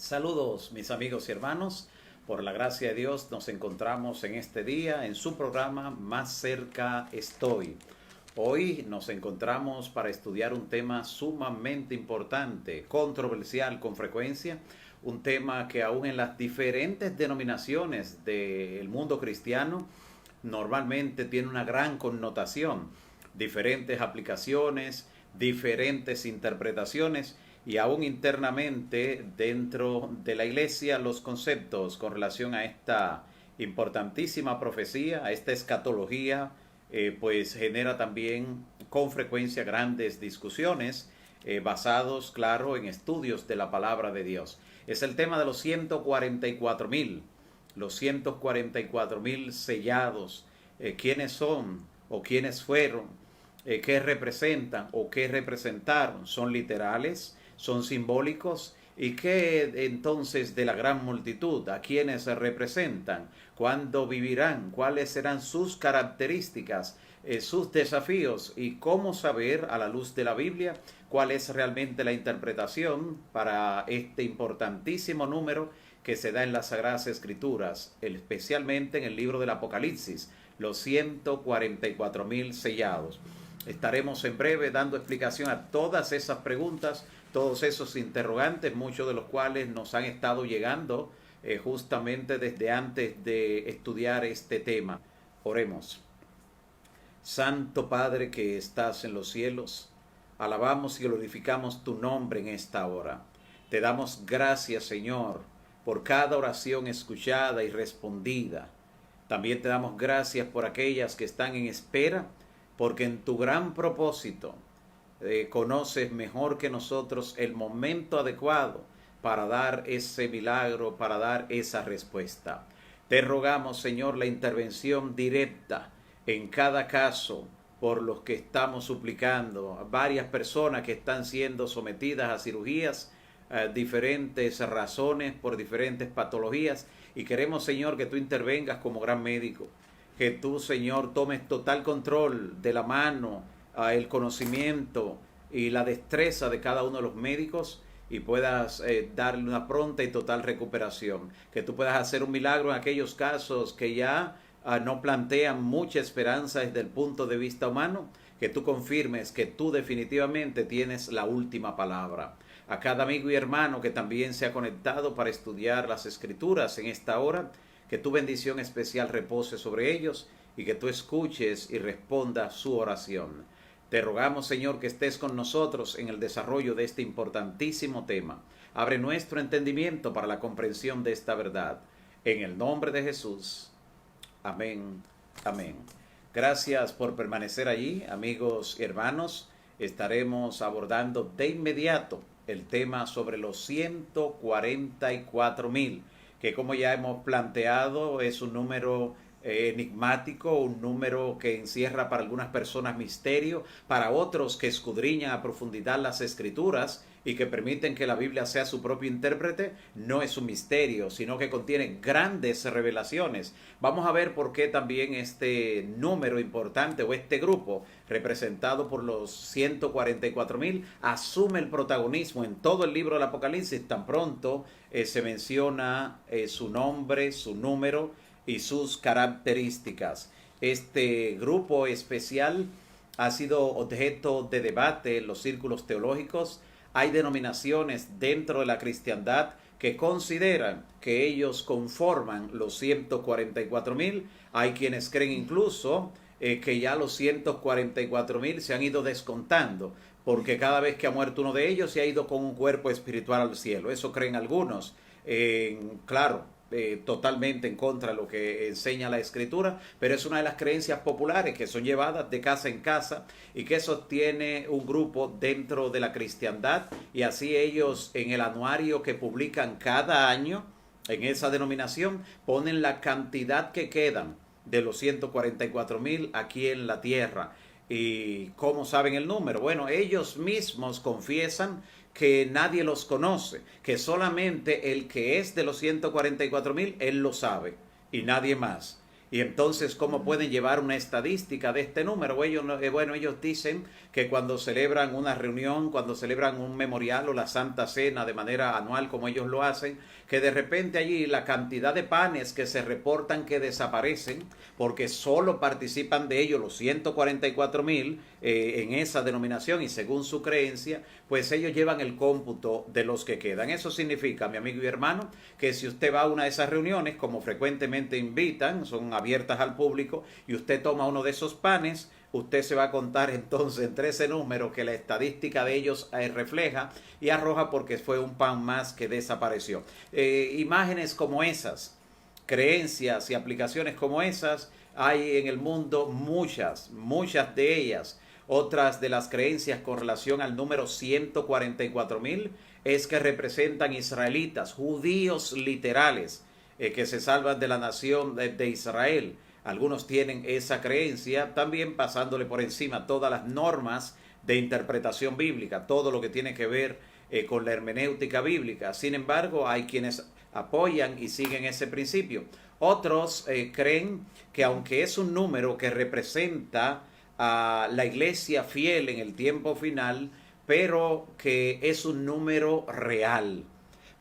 Saludos mis amigos y hermanos, por la gracia de Dios nos encontramos en este día en su programa Más cerca estoy. Hoy nos encontramos para estudiar un tema sumamente importante, controversial con frecuencia, un tema que aún en las diferentes denominaciones del mundo cristiano normalmente tiene una gran connotación, diferentes aplicaciones, diferentes interpretaciones y aún internamente dentro de la iglesia los conceptos con relación a esta importantísima profecía, a esta escatología, pues genera también con frecuencia grandes discusiones basados, claro, en estudios de la palabra de Dios. Es el tema de los 144,000, los 144,000 sellados, quiénes son o quiénes fueron, qué representan o qué representaron, son literales, son simbólicos, y qué entonces de la gran multitud, a quienes representan, cuándo vivirán, cuáles serán sus características, sus desafíos, y cómo saber a la luz de la Biblia cuál es realmente la interpretación para este importantísimo número que se da en las Sagradas Escrituras, especialmente en el libro del Apocalipsis, los 144,000 sellados. Estaremos en breve dando explicación a todas esas preguntas, todos esos interrogantes, muchos de los cuales nos han estado llegando justamente desde antes de estudiar este tema. Oremos. Santo Padre que estás en los cielos, alabamos y glorificamos tu nombre en esta hora. Te damos gracias, Señor, por cada oración escuchada y respondida. También te damos gracias por aquellas que están en espera, porque en tu gran propósito conoces mejor que nosotros el momento adecuado para dar ese milagro, para dar esa respuesta. Te rogamos, Señor, la intervención directa en cada caso por los que estamos suplicando, a varias personas que están siendo sometidas a cirugías, diferentes razones, por diferentes patologías, y queremos, Señor, que tú intervengas como gran médico, que tú, Señor, tomes total control de la mano, el conocimiento y la destreza de cada uno de los médicos, y puedas darle una pronta y total recuperación. Que tú puedas hacer un milagro en aquellos casos que ya no plantean mucha esperanza desde el punto de vista humano, que tú confirmes que tú definitivamente tienes la última palabra. A cada amigo y hermano que también se ha conectado para estudiar las Escrituras en esta hora, que tu bendición especial repose sobre ellos y que tú escuches y respondas su oración. Te rogamos, Señor, que estés con nosotros en el desarrollo de este importantísimo tema. Abre nuestro entendimiento para la comprensión de esta verdad. En el nombre de Jesús. Amén. Amén. Gracias por permanecer allí, amigos y hermanos. Estaremos abordando de inmediato el tema sobre los 144,000, que como ya hemos planteado es un número enigmático, un número que encierra para algunas personas misterio, para otros que escudriñan a profundidad las Escrituras y que permiten que la Biblia sea su propio intérprete. No es un misterio, sino que contiene grandes revelaciones. Vamos a ver por qué también este número importante o este grupo representado por los 144,000 asume el protagonismo en todo el libro del Apocalipsis tan pronto se menciona su nombre, su número y sus características. Este grupo especial ha sido objeto de debate en los círculos teológicos. Hay denominaciones dentro de la cristiandad que consideran que ellos conforman los 144,000. Hay quienes creen incluso que ya los 144,000 se han ido descontando, porque cada vez que ha muerto uno de ellos se ha ido con un cuerpo espiritual al cielo. Eso creen algunos. Claro, totalmente en contra de lo que enseña la Escritura, pero es una de las creencias populares que son llevadas de casa en casa y que sostiene un grupo dentro de la cristiandad, y así ellos en el anuario que publican cada año en esa denominación ponen la cantidad que quedan de los 144,000 aquí en la tierra. ¿Y cómo saben el número? Bueno, ellos mismos confiesan que nadie los conoce, que solamente el que es de los 144,000, él lo sabe y nadie más. Y entonces, ¿cómo pueden llevar una estadística de este número? Ellos, bueno, ellos dicen que cuando celebran una reunión, cuando celebran un memorial o la Santa Cena de manera anual, como ellos lo hacen, que de repente allí la cantidad de panes que se reportan que desaparecen, porque solo participan de ellos los 144,000 en esa denominación y según su creencia, pues ellos llevan el cómputo de los que quedan. Eso significa, mi amigo y hermano, que si usted va a una de esas reuniones, como frecuentemente invitan, son abiertas al público, y usted toma uno de esos panes, usted se va a contar entonces entre ese número que la estadística de ellos refleja y arroja porque fue un pan más que desapareció. Imágenes como esas, creencias y aplicaciones como esas, hay en el mundo muchas de ellas. Otras de las creencias con relación al número 144,000 es que representan israelitas, judíos literales, que se salvan de la nación de Israel. Algunos tienen esa creencia, también pasándole por encima todas las normas de interpretación bíblica, todo lo que tiene que ver con la hermenéutica bíblica. Sin embargo, hay quienes apoyan y siguen ese principio. Otros creen que aunque es un número que representa a la iglesia fiel en el tiempo final, pero que es un número real,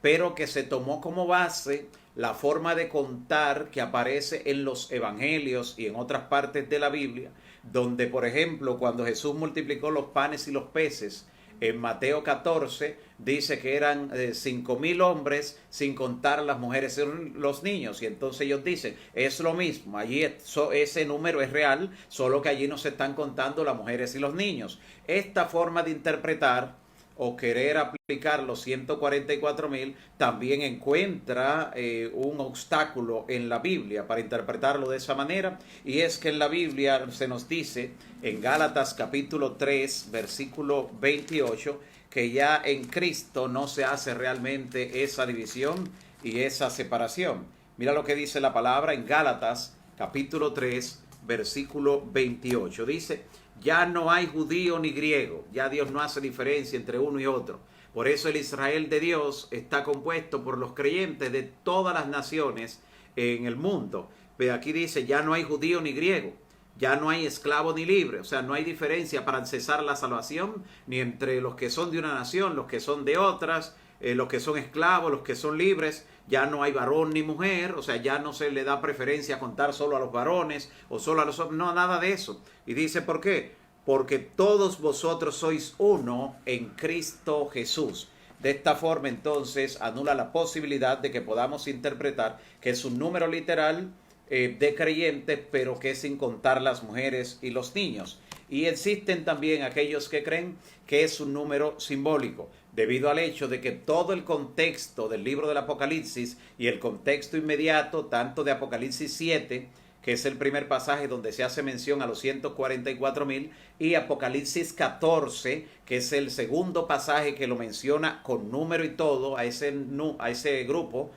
pero que se tomó como base la forma de contar que aparece en los evangelios y en otras partes de la Biblia, donde por ejemplo cuando Jesús multiplicó los panes y los peces, en Mateo 14 dice que eran 5,000 hombres sin contar las mujeres y los niños. Y entonces ellos dicen, es lo mismo, allí ese número es real, solo que allí no se están contando las mujeres y los niños. Esta forma de interpretar o querer aplicar los 144,000 también encuentra un obstáculo en la Biblia para interpretarlo de esa manera, y es que en la Biblia se nos dice en Gálatas capítulo 3 versículo 28 que ya en Cristo no se hace realmente esa división y esa separación. Mira lo que dice la palabra en Gálatas capítulo 3 versículo 28, dice: ya no hay judío ni griego, ya Dios no hace diferencia entre uno y otro. Por eso el Israel de Dios está compuesto por los creyentes de todas las naciones en el mundo. Pero aquí dice, ya no hay judío ni griego, ya no hay esclavo ni libre. O sea, no hay diferencia para accesar la salvación, ni entre los que son de una nación, los que son de otras, los que son esclavos, los que son libres. Ya no hay varón ni mujer, o sea, ya no se le da preferencia a contar solo a los varones o solo a los hombres, no, nada de eso. Y dice, ¿por qué? Porque todos vosotros sois uno en Cristo Jesús. De esta forma, entonces, anula la posibilidad de que podamos interpretar que es un número literal de creyentes, pero que es sin contar las mujeres y los niños. Y existen también aquellos que creen que es un número simbólico, debido al hecho de que todo el contexto del libro del Apocalipsis y el contexto inmediato, tanto de Apocalipsis 7, que es el primer pasaje donde se hace mención a los 144,000, y Apocalipsis 14, que es el segundo pasaje que lo menciona con número y todo a ese grupo,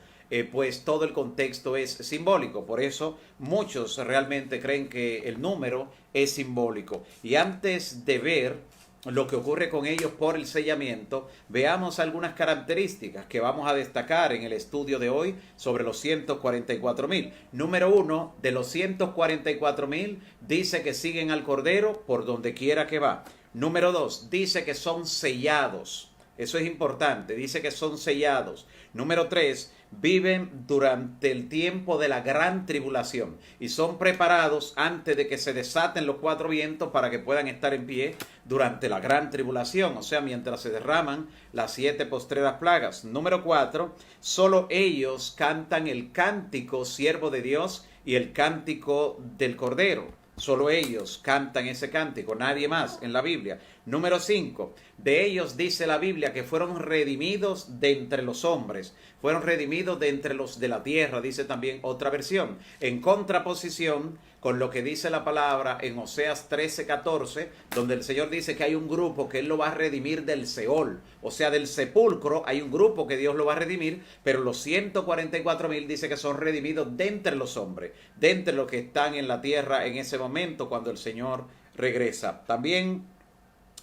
pues todo el contexto es simbólico. Por eso muchos realmente creen que el número es simbólico. Y antes de ver lo que ocurre con ellos por el sellamiento, veamos algunas características que vamos a destacar en el estudio de hoy sobre los 144,000. Número 1, de los 144,000 dice que siguen al Cordero por donde quiera que va. Número 2, dice que son sellados. Eso es importante, dice que son sellados. Número 3, viven durante el tiempo de la gran tribulación y son preparados antes de que se desaten los 4 vientos para que puedan estar en pie durante la gran tribulación, o sea, mientras se derraman las 7 postreras plagas. Número 4, solo ellos cantan el cántico siervo de Dios y el cántico del Cordero. Solo ellos cantan ese cántico, nadie más en la Biblia. Número 5, de ellos dice la Biblia que fueron redimidos de entre los hombres, fueron redimidos de entre los de la tierra, dice también otra versión, en contraposición con lo que dice la palabra en Oseas 13:14, donde el Señor dice que hay un grupo que Él lo va a redimir del Seol, o sea, del sepulcro. Hay un grupo que Dios lo va a redimir, pero los 144,000 dice que son redimidos de entre los hombres, de entre los que están en la tierra en ese momento cuando el Señor regresa. También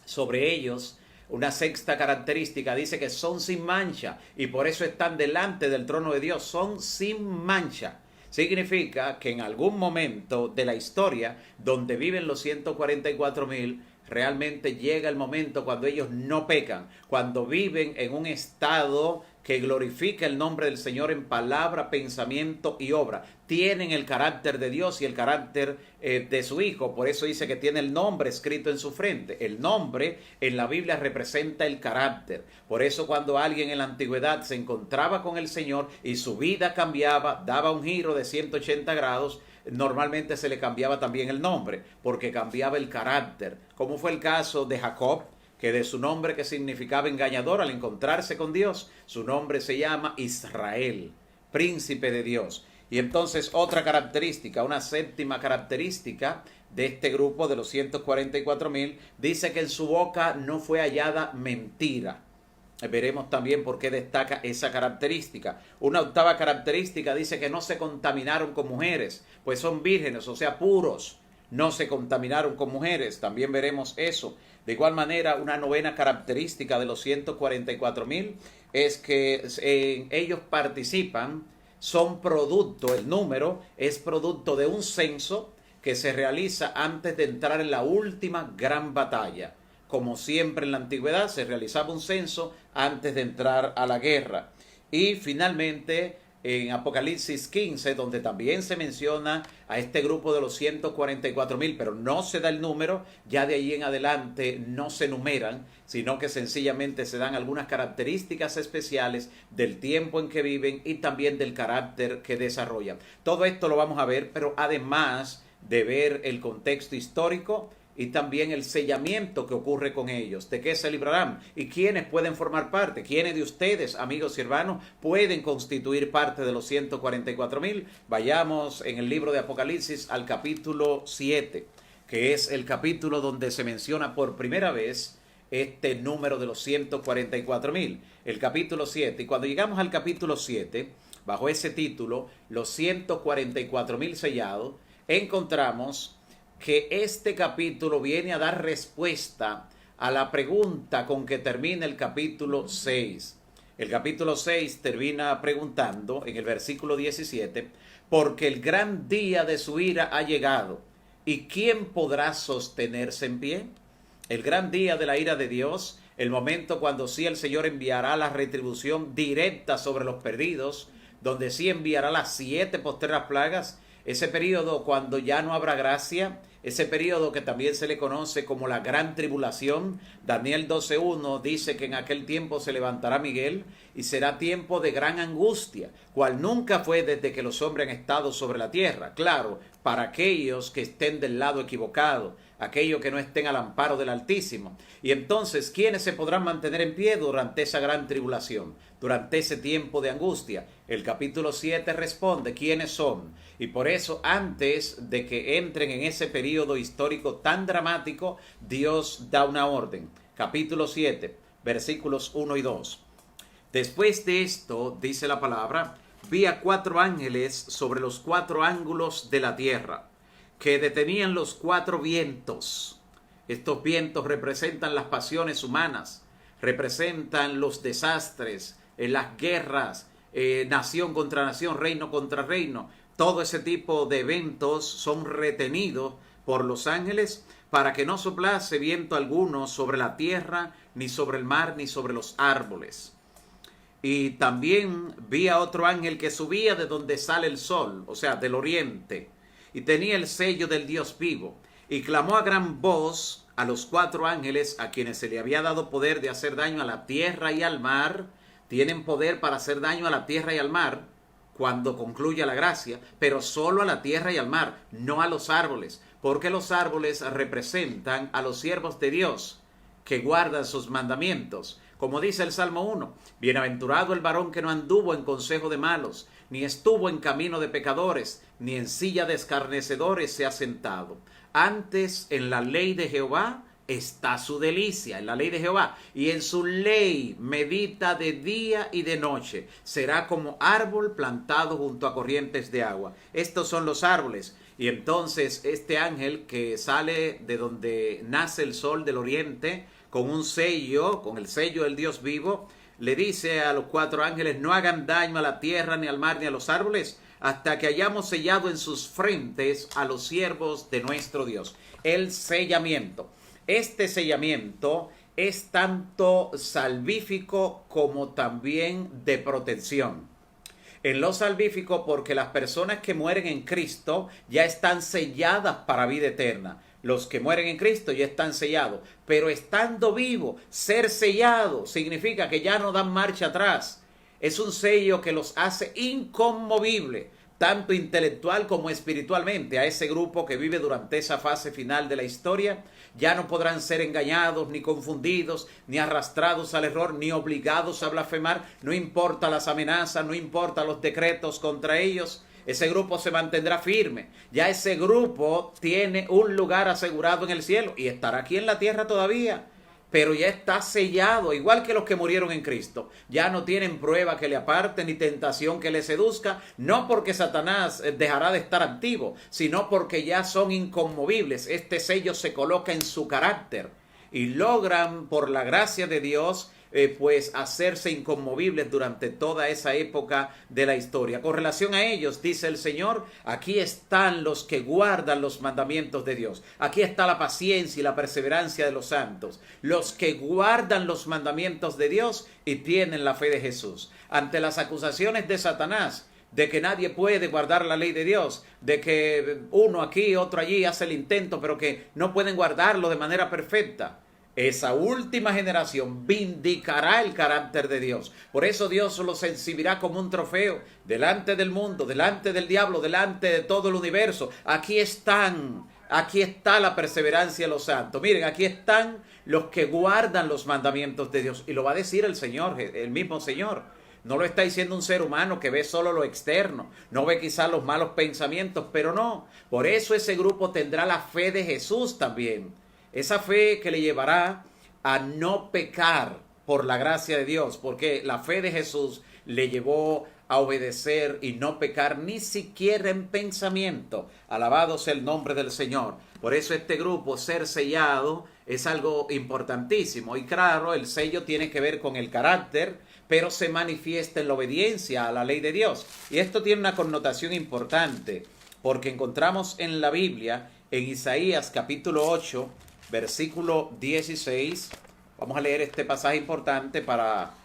sobre ellos, una sexta característica, dice que son sin mancha y por eso están delante del trono de Dios, son sin mancha. Significa que en algún momento de la historia donde viven los 144,000, realmente llega el momento cuando ellos no pecan, cuando viven en un estado que glorifica el nombre del Señor en palabra, pensamiento y obra. Tienen el carácter de Dios y el carácter de su Hijo. Por eso dice que tiene el nombre escrito en su frente. El nombre en la Biblia representa el carácter. Por eso cuando alguien en la antigüedad se encontraba con el Señor y su vida cambiaba, daba un giro de 180 grados, normalmente se le cambiaba también el nombre, porque cambiaba el carácter. Como fue el caso de Jacob, que de su nombre, que significaba engañador, al encontrarse con Dios, su nombre se llama Israel, príncipe de Dios. Y entonces otra característica, una séptima característica de este grupo de los 144,000, dice que en su boca no fue hallada mentira. Veremos también por qué destaca esa característica. Una octava característica dice que no se contaminaron con mujeres, pues son vírgenes, o sea, puros. No se contaminaron con mujeres, también veremos eso. De igual manera, una novena característica de los 144,000 es que ellos participan, son producto, el número es producto de un censo que se realiza antes de entrar en la última gran batalla. Como siempre en la antigüedad, se realizaba un censo antes de entrar a la guerra. Y finalmente, en Apocalipsis 15, donde también se menciona a este grupo de los 144,000, pero no se da el número, ya de ahí en adelante no se numeran, sino que sencillamente se dan algunas características especiales del tiempo en que viven y también del carácter que desarrollan. Todo esto lo vamos a ver, pero además de ver el contexto histórico y también el sellamiento que ocurre con ellos, de qué se librarán y quiénes pueden formar parte, quiénes de ustedes, amigos y hermanos, pueden constituir parte de los 144,000. Vayamos en el libro de Apocalipsis al capítulo 7, que es el capítulo donde se menciona por primera vez este número de los 144,000, el capítulo 7. Y cuando llegamos al capítulo 7, bajo ese título, los 144,000 sellados, encontramos que este capítulo viene a dar respuesta a la pregunta con que termina el capítulo 6. El capítulo 6 termina preguntando en el versículo 17, porque el gran día de su ira ha llegado, ¿y quién podrá sostenerse en pie? El gran día de la ira de Dios, el momento cuando sí el Señor enviará la retribución directa sobre los perdidos, donde sí enviará las 7 postreras plagas, ese periodo cuando ya no habrá gracia, ese periodo que también se le conoce como la gran tribulación. Daniel 12:1 dice que en aquel tiempo se levantará Miguel y será tiempo de gran angustia, cual nunca fue desde que los hombres han estado sobre la tierra. Claro, para aquellos que estén del lado equivocado, aquellos que no estén al amparo del Altísimo. Y entonces, ¿quiénes se podrán mantener en pie durante esa gran tribulación, durante ese tiempo de angustia? El capítulo 7 responde quiénes son. Y por eso, antes de que entren en ese periodo histórico tan dramático, Dios da una orden. Capítulo 7, versículos 1 y 2. Después de esto, dice la palabra, vi a 4 ángeles sobre los 4 ángulos de la tierra, que detenían los 4 vientos. Estos vientos representan las pasiones humanas, representan los desastres, las guerras, nación contra nación, reino contra reino. Todo ese tipo de eventos son retenidos por los ángeles para que no soplase viento alguno sobre la tierra, ni sobre el mar, ni sobre los árboles. Y también vi a otro ángel que subía de donde sale el sol, o sea, del oriente, y tenía el sello del Dios vivo, y clamó a gran voz a los 4 ángeles a quienes se le había dado poder de hacer daño a la tierra y al mar. Tienen poder para hacer daño a la tierra y al mar cuando concluya la gracia, pero solo a la tierra y al mar, no a los árboles, porque los árboles representan a los siervos de Dios que guardan sus mandamientos. Como dice el Salmo 1, bienaventurado el varón que no anduvo en consejo de malos, ni estuvo en camino de pecadores, ni en silla de escarnecedores se ha sentado. Antes en la ley de Jehová está su delicia, en la ley de Jehová, y en su ley medita de día y de noche. Será como árbol plantado junto a corrientes de agua. Estos son los árboles. Y entonces este ángel que sale de donde nace el sol del oriente, con un sello, con el sello del Dios vivo, le dice a los 4 ángeles, no hagan daño a la tierra, ni al mar, ni a los árboles, hasta que hayamos sellado en sus frentes a los siervos de nuestro Dios. El sellamiento. Este sellamiento es tanto salvífico como también de protección. En lo salvífico, porque las personas que mueren en Cristo ya están selladas para vida eterna. Los que mueren en Cristo ya están sellados. Pero estando vivo, ser sellado significa que ya no dan marcha atrás. Es un sello que los hace inconmovibles, tanto intelectual como espiritualmente. A ese grupo que vive durante esa fase final de la historia, ya no podrán ser engañados, ni confundidos, ni arrastrados al error, ni obligados a blasfemar. No importa las amenazas, no importa los decretos contra ellos. Ese grupo se mantendrá firme. Ya ese grupo tiene un lugar asegurado en el cielo y estará aquí en la tierra todavía, pero ya está sellado, igual que los que murieron en Cristo. Ya no tienen prueba que le aparte ni tentación que le seduzca, no porque Satanás dejará de estar activo, sino porque ya son inconmovibles. Este sello se coloca en su carácter y logran, por la gracia de Dios, pues hacerse inconmovibles durante toda esa época de la historia. Con relación a ellos, dice el Señor, aquí están los que guardan los mandamientos de Dios. Aquí está la paciencia y la perseverancia de los santos. Los que guardan los mandamientos de Dios y tienen la fe de Jesús. Ante las acusaciones de Satanás, de que nadie puede guardar la ley de Dios, de que uno aquí, otro allí hace el intento, pero que no pueden guardarlo de manera perfecta. Esa última generación vindicará el carácter de Dios. Por eso Dios los exhibirá como un trofeo delante del mundo, delante del diablo, delante de todo el universo. Aquí están, aquí está la perseverancia de los santos. Miren, aquí están los que guardan los mandamientos de Dios. Y lo va a decir el Señor, el mismo Señor. No lo está diciendo un ser humano que ve solo lo externo, no ve quizás los malos pensamientos, pero no. Por eso ese grupo tendrá la fe de Jesús también. Esa fe que le llevará a no pecar por la gracia de Dios, porque la fe de Jesús le llevó a obedecer y no pecar ni siquiera en pensamiento. Alabado sea el nombre del Señor. Por eso este grupo, ser sellado, es algo importantísimo. Y claro, el sello tiene que ver con el carácter, pero se manifiesta en la obediencia a la ley de Dios. Y esto tiene una connotación importante, porque encontramos en la Biblia, en Isaías capítulo 8, versículo 16, vamos a leer este pasaje importante para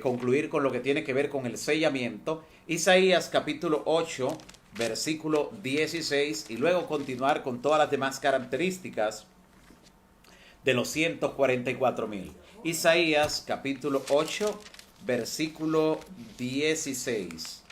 concluir con lo que tiene que ver con el sellamiento. Isaías capítulo 8, versículo 16, y luego continuar con todas las demás características de los 144,000. Isaías capítulo 8, versículo 16.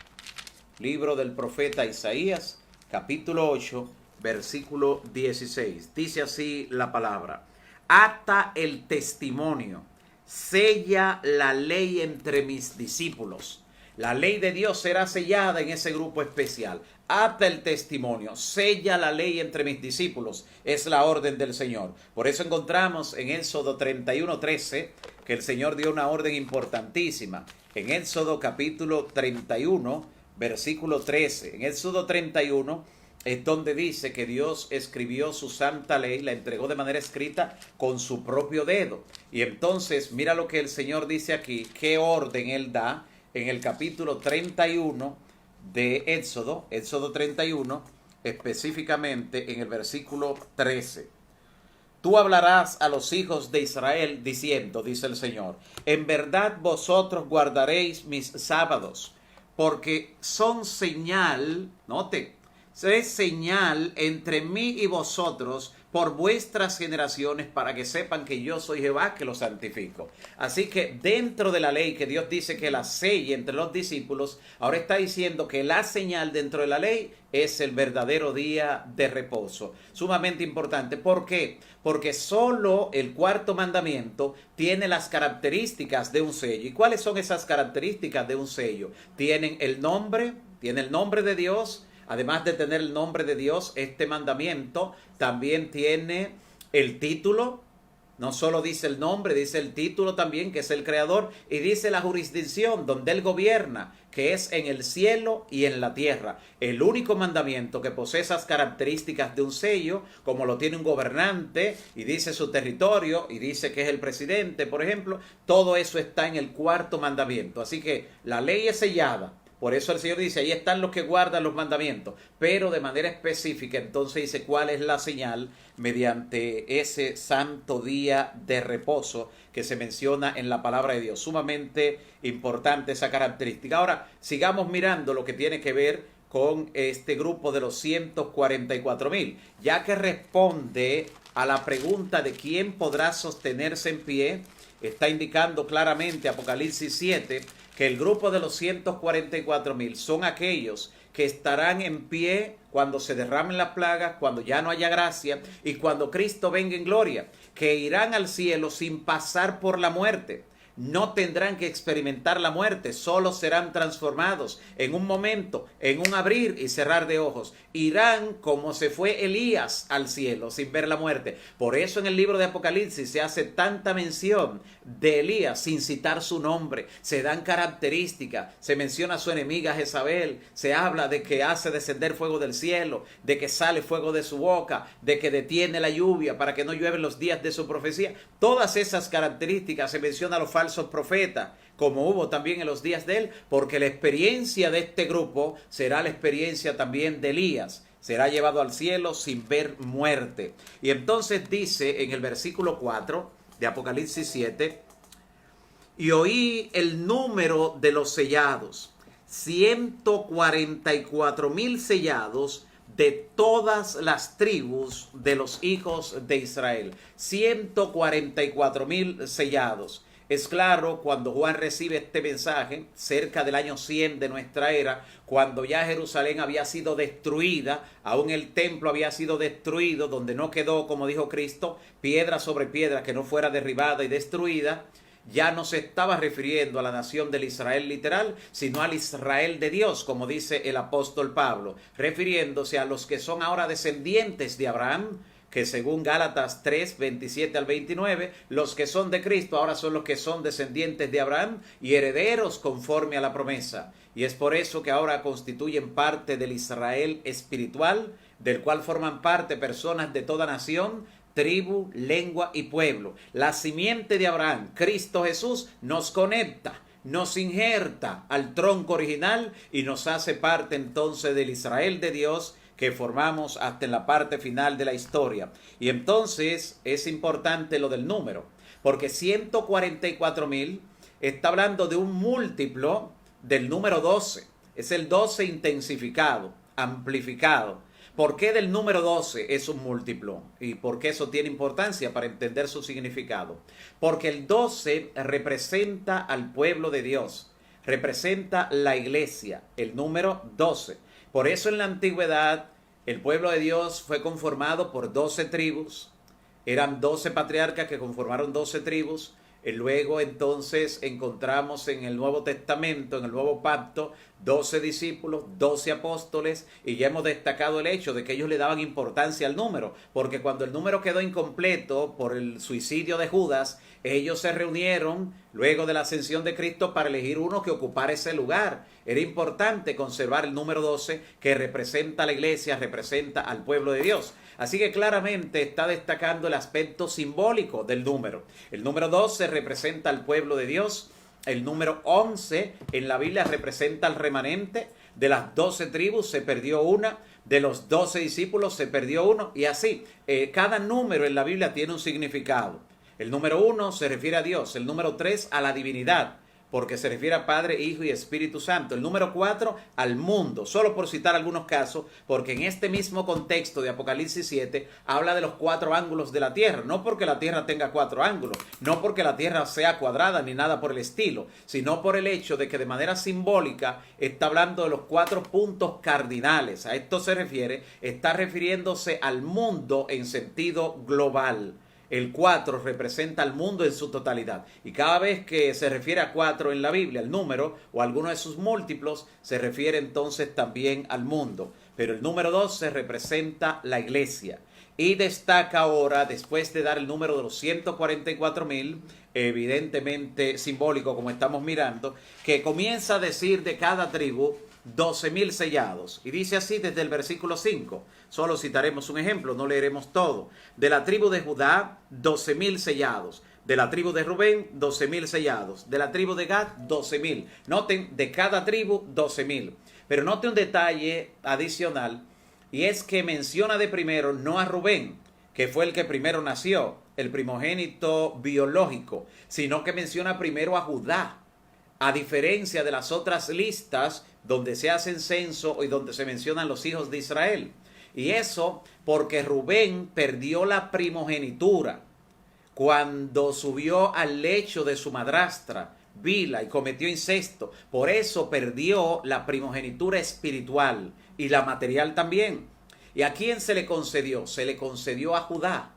Libro del profeta Isaías, capítulo 8, versículo 16. Dice así la palabra: ata el testimonio, sella la ley entre mis discípulos. La ley de Dios será sellada en ese grupo especial. Ata el testimonio, sella la ley entre mis discípulos. Es la orden del Señor. Por eso encontramos en Éxodo 31:13 que el Señor dio una orden importantísima. En Éxodo capítulo 31, versículo 13. En Éxodo 31 es donde dice que Dios escribió su santa ley, la entregó de manera escrita con su propio dedo. Y entonces mira lo que el Señor dice aquí, qué orden Él da en el capítulo 31 de Éxodo, Éxodo 31, específicamente en el versículo 13. Tú hablarás a los hijos de Israel diciendo, dice el Señor, en verdad vosotros guardaréis mis sábados, porque son señal, note, es señal entre mí y vosotros por vuestras generaciones, para que sepan que yo soy Jehová que los santifico. Así que dentro de la ley que Dios dice que la selle entre los discípulos, ahora está diciendo que la señal dentro de la ley es el verdadero día de reposo. Sumamente importante. ¿Por qué? Porque solo el cuarto mandamiento tiene las características de un sello. ¿Y cuáles son esas características de un sello? Tiene el nombre de Dios. Además de tener el nombre de Dios, este mandamiento también tiene el título. No solo dice el nombre, dice el título también, que es el creador, y dice la jurisdicción donde Él gobierna, que es en el cielo y en la tierra. El único mandamiento que posee esas características de un sello, como lo tiene un gobernante, y dice su territorio, y dice que es el presidente, por ejemplo, todo eso está en el cuarto mandamiento. Así que la ley es sellada, Por eso el Señor dice, ahí están los que guardan los mandamientos. Pero de manera específica, entonces dice cuál es la señal mediante ese santo día de reposo que se menciona en la palabra de Dios. Sumamente importante esa característica. Ahora, sigamos mirando lo que tiene que ver con este grupo de los 144,000, ya que responde a la pregunta de quién podrá sostenerse en pie. Está indicando claramente Apocalipsis 7 que el grupo de los 144,000 son aquellos que estarán en pie cuando se derramen las plagas, cuando ya no haya gracia y cuando Cristo venga en gloria, que irán al cielo sin pasar por la muerte. No tendrán que experimentar la muerte, solo serán transformados en un momento, en un abrir y cerrar de ojos. Irán como se fue Elías al cielo sin ver la muerte. Por eso en el libro de Apocalipsis se hace tanta mención de Elías sin citar su nombre. Se dan características, se menciona a su enemiga Jezabel, se habla de que hace descender fuego del cielo, de que sale fuego de su boca, de que detiene la lluvia para que no llueva en los días de su profecía. Todas esas características se menciona a los falsos profetas, como hubo también en los días de él, porque la experiencia de este grupo será la experiencia también de Elías. Será llevado al cielo sin ver muerte. Y entonces dice en el versículo 4 de Apocalipsis 7, y oí el número de los sellados, 144,000 sellados de todas las tribus de los hijos de Israel. 144,000 sellados. Es claro, cuando Juan recibe este mensaje, cerca del año 100 de nuestra era, cuando ya Jerusalén había sido destruida, aún el templo había sido destruido, donde no quedó, como dijo Cristo, piedra sobre piedra que no fuera derribada y destruida, ya no se estaba refiriendo a la nación del Israel literal, sino al Israel de Dios, como dice el apóstol Pablo, refiriéndose a los que son ahora descendientes de Abraham, que según Gálatas 3, 27 al 29, los que son de Cristo ahora son los que son descendientes de Abraham y herederos conforme a la promesa. Y es por eso que ahora constituyen parte del Israel espiritual, del cual forman parte personas de toda nación, tribu, lengua y pueblo. La simiente de Abraham, Cristo Jesús, nos conecta, nos injerta al tronco original y nos hace parte entonces del Israel de Dios, que formamos hasta en la parte final de la historia. Y entonces es importante lo del número, porque 144,000 está hablando de un múltiplo del número 12. Es el 12 intensificado, amplificado. ¿Por qué del número 12 es un múltiplo? ¿Y por qué eso tiene importancia para entender su significado? Porque el 12 representa al pueblo de Dios, representa la iglesia, el número 12. Por eso en la antigüedad el pueblo de Dios fue conformado por 12 tribus. Eran 12 patriarcas que conformaron 12 tribus. Luego entonces encontramos en el Nuevo Testamento, en el Nuevo Pacto, 12 discípulos, 12 apóstoles, y ya hemos destacado el hecho de que ellos le daban importancia al número, porque cuando el número quedó incompleto por el suicidio de Judas, ellos se reunieron luego de la ascensión de Cristo para elegir uno que ocupara ese lugar. Era importante conservar el número 12, que representa a la iglesia, representa al pueblo de Dios. Así que claramente está destacando el aspecto simbólico del número. El número 12 representa al pueblo de Dios. El número 11 en la Biblia representa al remanente. De las 12 tribus se perdió una. De los 12 discípulos se perdió uno. Y así, cada número en la Biblia tiene un significado. El número 1 se refiere a Dios. El número 3 a la divinidad, porque se refiere a Padre, Hijo y Espíritu Santo. El número 4 al mundo, solo por citar algunos casos, porque en este mismo contexto de Apocalipsis 7 habla de los 4 ángulos de la tierra, no porque la tierra tenga 4 ángulos, no porque la tierra sea cuadrada ni nada por el estilo, sino por el hecho de que de manera simbólica está hablando de los 4 puntos cardinales. A esto se refiere, está refiriéndose al mundo en sentido global. El 4 representa al mundo en su totalidad. Y cada vez que se refiere a 4 en la Biblia, el número o alguno de sus múltiplos, se refiere entonces también al mundo. Pero el número 12 representa la iglesia. Y destaca ahora, después de dar el número de los 144,000, evidentemente simbólico como estamos mirando, que comienza a decir de cada tribu 12,000 sellados. Y dice así desde el versículo 5. Solo citaremos un ejemplo, no leeremos todo. De la tribu de Judá, 12,000 sellados. De la tribu de Rubén, 12,000 sellados. De la tribu de Gad, 12,000. Noten, de cada tribu, 12,000. Pero note un detalle adicional, y es que menciona de primero no a Rubén, que fue el que primero nació, el primogénito biológico, sino que menciona primero a Judá, a diferencia de las otras listas donde se hacen censo y donde se mencionan los hijos de Israel. Y eso porque Rubén perdió la primogenitura cuando subió al lecho de su madrastra, Bila, y cometió incesto. Por eso perdió la primogenitura espiritual y la material también. ¿Y a quién se le concedió? Se le concedió a Judá.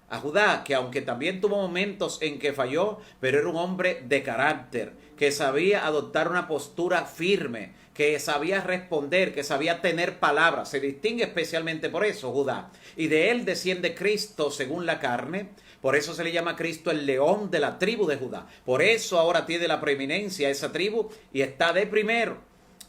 A Judá, que aunque también tuvo momentos en que falló, pero era un hombre de carácter, que sabía adoptar una postura firme, que sabía responder, que sabía tener palabras. Se distingue especialmente por eso, Judá. Y de él desciende Cristo según la carne. Por eso se le llama a Cristo el león de la tribu de Judá. Por eso ahora tiene la preeminencia esa tribu y está de primero.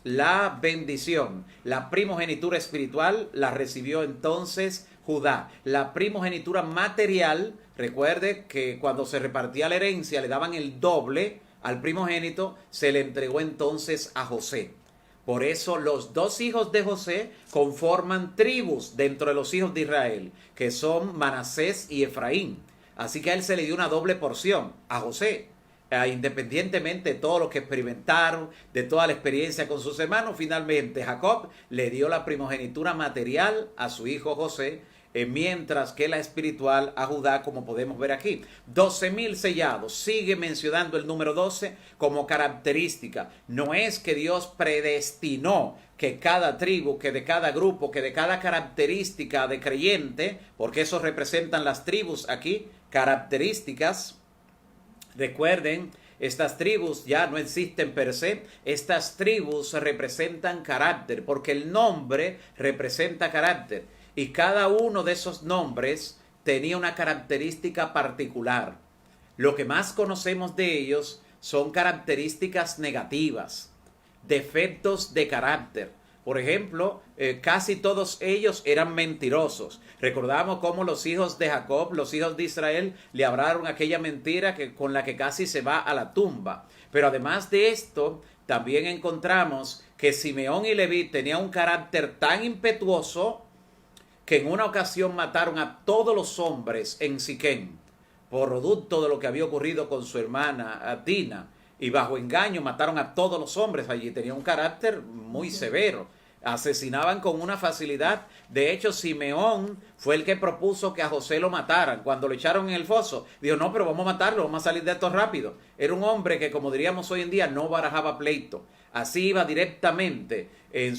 La bendición, la primogenitura espiritual la recibió entonces Judá. La primogenitura material, recuerde que cuando se repartía la herencia le daban el doble al primogénito, se le entregó entonces a José. Por eso los dos hijos de José conforman tribus dentro de los hijos de Israel, que son Manasés y Efraín. Así que a él se le dio una doble porción, a José. Independientemente de todo lo que experimentaron, de toda la experiencia con sus hermanos, finalmente Jacob le dio la primogenitura material a su hijo José, mientras que la espiritual a Judá, como podemos ver aquí. 12,000 sellados. Sigue mencionando el número 12 como característica. No es que Dios predestinó que cada tribu, que de cada grupo, que de cada característica de creyente, porque eso representan las tribus aquí, características. Recuerden, estas tribus ya no existen per se, estas tribus representan carácter, porque el nombre representa carácter, y cada uno de esos nombres tenía una característica particular. Lo que más conocemos de ellos son características negativas, defectos de carácter. Por ejemplo, casi todos ellos eran mentirosos. Recordamos cómo los hijos de Jacob, los hijos de Israel, le hablaron aquella mentira con la que casi se va a la tumba. Pero además de esto, también encontramos que Simeón y Leví tenían un carácter tan impetuoso que en una ocasión mataron a todos los hombres en Siquén, por producto de lo que había ocurrido con su hermana Dina. Y bajo engaño mataron a todos los hombres allí. Tenían un carácter muy severo. Asesinaban con una facilidad. De hecho, Simeón fue el que propuso que a José lo mataran. Cuando lo echaron en el foso, dijo, no, pero vamos a matarlo, vamos a salir de esto rápido. Era un hombre que, como diríamos hoy en día, no barajaba pleito. Así iba directamente en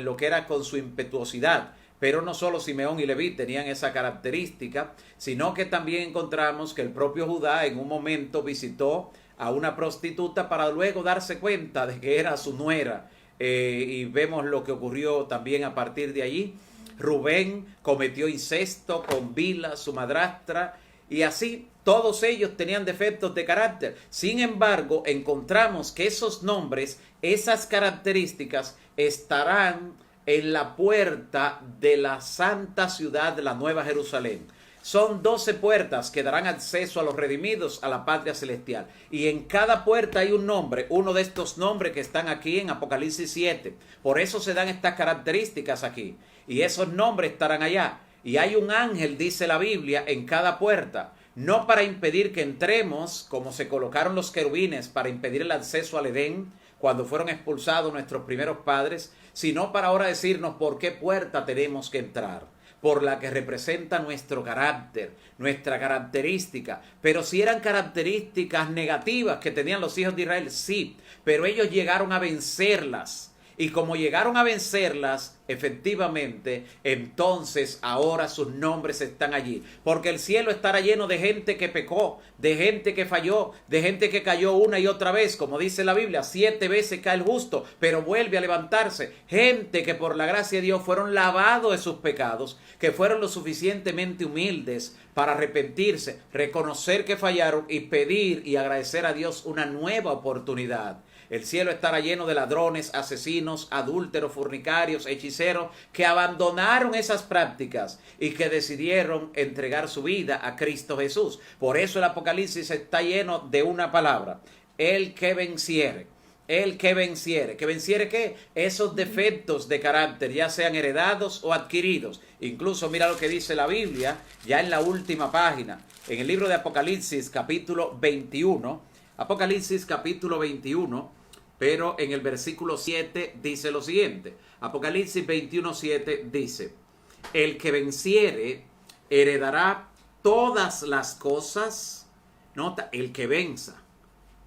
lo que era con su impetuosidad. Pero no solo Simeón y Leví tenían esa característica, sino que también encontramos que el propio Judá en un momento visitó a una prostituta para luego darse cuenta de que era su nuera. Y vemos lo que ocurrió también a partir de allí. Rubén cometió incesto con Bila, su madrastra, y así todos ellos tenían defectos de carácter. Sin embargo, encontramos que esos nombres, esas características estarán en la puerta de la santa ciudad de la Nueva Jerusalén. Son 12 puertas que darán acceso a los redimidos a la patria celestial. Y en cada puerta hay un nombre, uno de estos nombres que están aquí en Apocalipsis 7. Por eso se dan estas características aquí. Y esos nombres estarán allá. Y hay un ángel, dice la Biblia, en cada puerta. No para impedir que entremos, como se colocaron los querubines para impedir el acceso al Edén, cuando fueron expulsados nuestros primeros padres, sino para ahora decirnos por qué puerta tenemos que entrar, por la que representa nuestro carácter, nuestra característica. Pero si eran características negativas que tenían los hijos de Israel, sí, pero ellos llegaron a vencerlas. Y como llegaron a vencerlas, efectivamente, entonces ahora sus nombres están allí. Porque el cielo estará lleno de gente que pecó, de gente que falló, de gente que cayó una y otra vez. Como dice la Biblia, 7 veces cae el justo, pero vuelve a levantarse. Gente que por la gracia de Dios fueron lavados de sus pecados, que fueron lo suficientemente humildes para arrepentirse, reconocer que fallaron y pedir y agradecer a Dios una nueva oportunidad. El cielo estará lleno de ladrones, asesinos, adúlteros, fornicarios, hechiceros, sinceros que abandonaron esas prácticas y que decidieron entregar su vida a Cristo Jesús. Por eso el Apocalipsis está lleno de una palabra: el que venciere. El que venciere. ¿Que venciere qué? Esos defectos de carácter, ya sean heredados o adquiridos. Incluso mira lo que dice la Biblia, ya en la última página, en el libro de Apocalipsis capítulo 21. Apocalipsis capítulo 21, pero en el versículo 7 dice lo siguiente. Apocalipsis 21:7 dice: el que venciere heredará todas las cosas. Nota, el que venza